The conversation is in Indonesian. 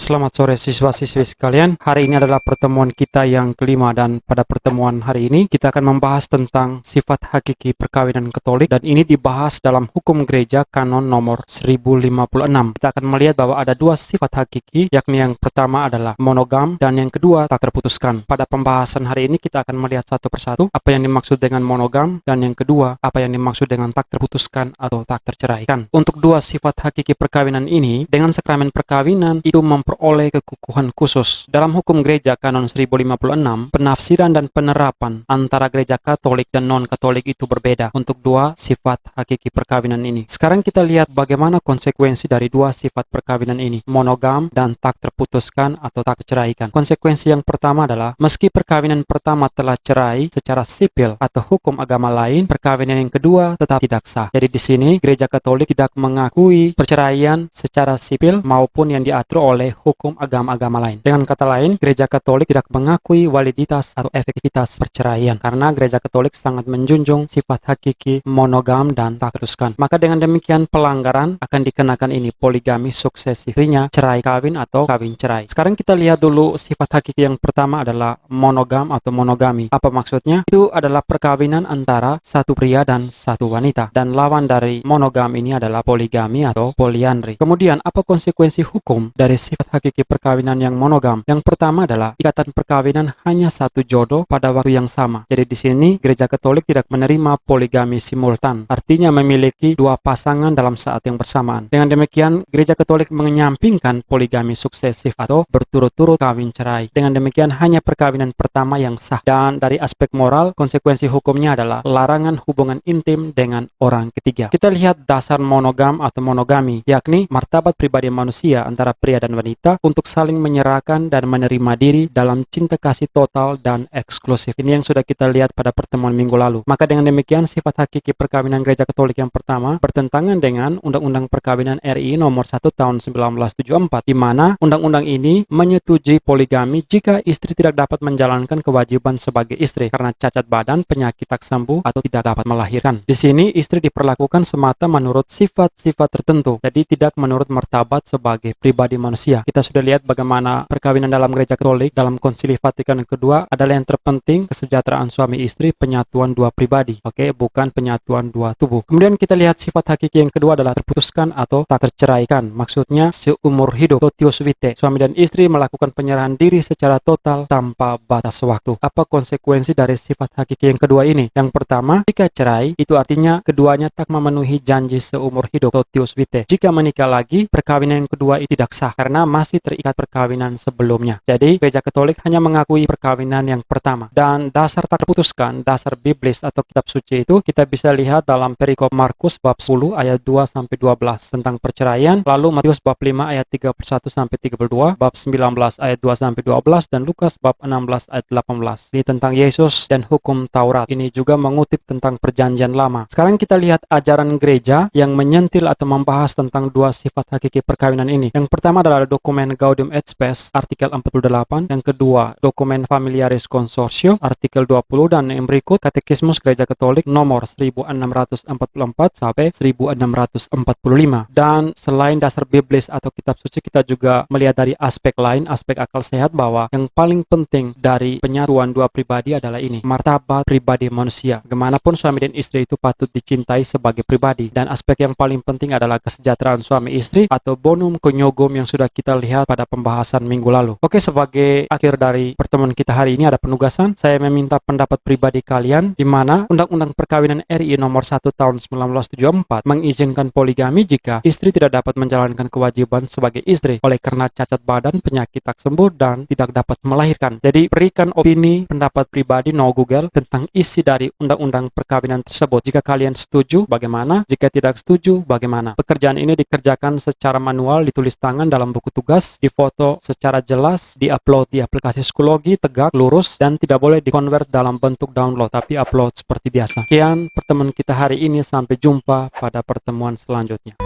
Selamat sore siswa-siswi sekalian. Hari ini adalah pertemuan kita yang kelima dan pada pertemuan hari ini kita akan membahas tentang sifat hakiki perkawinan Katolik dan ini dibahas dalam hukum gereja kanon nomor 1056. Kita akan melihat bahwa ada dua sifat hakiki, yakni yang pertama adalah monogam dan yang kedua tak terputuskan. Pada pembahasan hari ini kita akan melihat satu persatu apa yang dimaksud dengan monogam dan yang kedua apa yang dimaksud dengan tak terputuskan atau tak terceraikan. Untuk dua sifat hakiki perkawinan ini, dengan sakramen perkawinan itu memperoleh kekukuhan khusus. Dalam hukum gereja kanon 1056, penafsiran dan penerapan antara gereja Katolik dan non-Katolik itu berbeda untuk dua sifat hakiki perkawinan ini. Sekarang kita lihat bagaimana konsekuensi dari dua sifat perkawinan ini, monogam dan tak terputuskan atau tak terceraikan. Konsekuensi yang pertama adalah, meski perkawinan pertama telah cerai secara sipil atau hukum agama lain, perkawinan yang kedua tetap tidak sah. Jadi di sini gereja Katolik tidak mengakui perceraian secara sipil maupun yang diatur oleh hukum agama-agama lain. Dengan kata lain, gereja Katolik tidak mengakui validitas atau efektivitas perceraian karena gereja Katolik sangat menjunjung sifat hakiki monogam dan tak terputuskan. Maka dengan demikian pelanggaran akan dikenakan ini poligami suksesif, artinya cerai kawin atau kawin cerai. Sekarang kita lihat dulu sifat hakiki yang pertama adalah monogam atau monogami. Apa maksudnya? Itu adalah perkawinan antara satu pria dan satu wanita, dan lawan dari monogam ini adalah poligami atau poliandri. Kemudian apa konsekuensi hukum dari sifat hakiki perkawinan yang monogam? Yang pertama adalah ikatan perkawinan hanya satu jodoh pada waktu yang sama. Jadi di sini gereja Katolik tidak menerima poligami simultan, artinya memiliki dua pasangan dalam saat yang bersamaan. Dengan demikian gereja Katolik menyampingkan poligami suksesif atau berturut-turut kawin cerai. Dengan demikian hanya perkawinan pertama yang sah. Dan dari aspek moral, konsekuensi hukumnya adalah larangan hubungan intim dengan orang ketiga. Kita lihat dasar monogam atau monogami, yakni martabat pribadi manusia antara pria dan wanita untuk saling menyerahkan dan menerima diri dalam cinta kasih total dan eksklusif. Ini yang sudah kita lihat pada pertemuan minggu lalu. Maka dengan demikian sifat hakiki perkawinan gereja Katolik yang pertama bertentangan dengan Undang-Undang Perkawinan RI nomor 1 tahun 1974, di mana undang-undang ini menyetujui poligami jika istri tidak dapat menjalankan kewajiban sebagai istri karena cacat badan, penyakit tak sembuh atau tidak dapat melahirkan. Di sini istri diperlakukan semata menurut sifat-sifat tertentu, jadi tidak menurut martabat sebagai pribadi manusia. Kita sudah lihat bagaimana perkawinan dalam gereja Katolik dalam Konsili Vatikan kedua adalah yang terpenting kesejahteraan suami istri, penyatuan dua pribadi, bukan penyatuan dua tubuh. Kemudian kita lihat sifat hakiki yang kedua adalah terputuskan atau tak terceraikan. Maksudnya seumur hidup, totius vitae. Suami dan istri melakukan penyerahan diri secara total tanpa batas waktu. Apa konsekuensi dari sifat hakiki yang kedua ini? Yang pertama, jika cerai itu artinya keduanya tak memenuhi janji seumur hidup, totius vitae. Jika menikah lagi, perkawinan yang kedua itu tidak sah karena masih terikat perkawinan sebelumnya. Jadi gereja Katolik hanya mengakui perkawinan yang pertama. Dan dasar tak terputuskan, dasar biblis atau kitab suci itu kita bisa lihat dalam perikop Markus bab 10 ayat 2 sampai 12 tentang perceraian, lalu Matius bab 5 ayat 31 sampai 32, bab 19 ayat 2 sampai 12 dan Lukas bab 16 ayat 18. Ini tentang Yesus dan hukum Taurat. Ini juga mengutip tentang perjanjian lama. Sekarang kita lihat ajaran gereja yang menyentil atau membahas tentang dua sifat hakiki perkawinan ini. Yang pertama adalah dokumen Gaudium et Spes artikel 48, yang kedua dokumen Familiaris Consortio artikel 20 dan yang berikut Katekismus Gereja Katolik nomor 1644 sampai 1645. Dan selain dasar biblis atau kitab suci, kita juga melihat dari aspek lain, aspek akal sehat, bahwa yang paling penting dari penyatuan dua pribadi adalah ini, martabat pribadi manusia. Bagaimanapun suami dan istri itu patut dicintai sebagai pribadi, dan aspek yang paling penting adalah kesejahteraan suami istri atau bonum conjugum yang sudah kita lihat pada pembahasan minggu lalu. Oke, sebagai akhir dari pertemuan kita hari ini ada penugasan. Saya meminta pendapat pribadi kalian di mana Undang-Undang Perkawinan RI nomor 1 tahun 1974 mengizinkan poligami jika istri tidak dapat menjalankan kewajiban sebagai istri oleh karena cacat badan, penyakit tak sembuh dan tidak dapat melahirkan. Jadi berikan opini, pendapat pribadi, no Google, tentang isi dari Undang-Undang Perkawinan tersebut. Jika kalian setuju, bagaimana? Jika tidak setuju, bagaimana? Pekerjaan ini dikerjakan secara manual, ditulis tangan dalam buku tugas, difoto secara jelas, diupload di aplikasi psikologi, tegak, lurus, dan tidak boleh dikonvert dalam bentuk download, tapi upload seperti biasa. Sekian pertemuan kita hari ini, sampai jumpa pada pertemuan selanjutnya.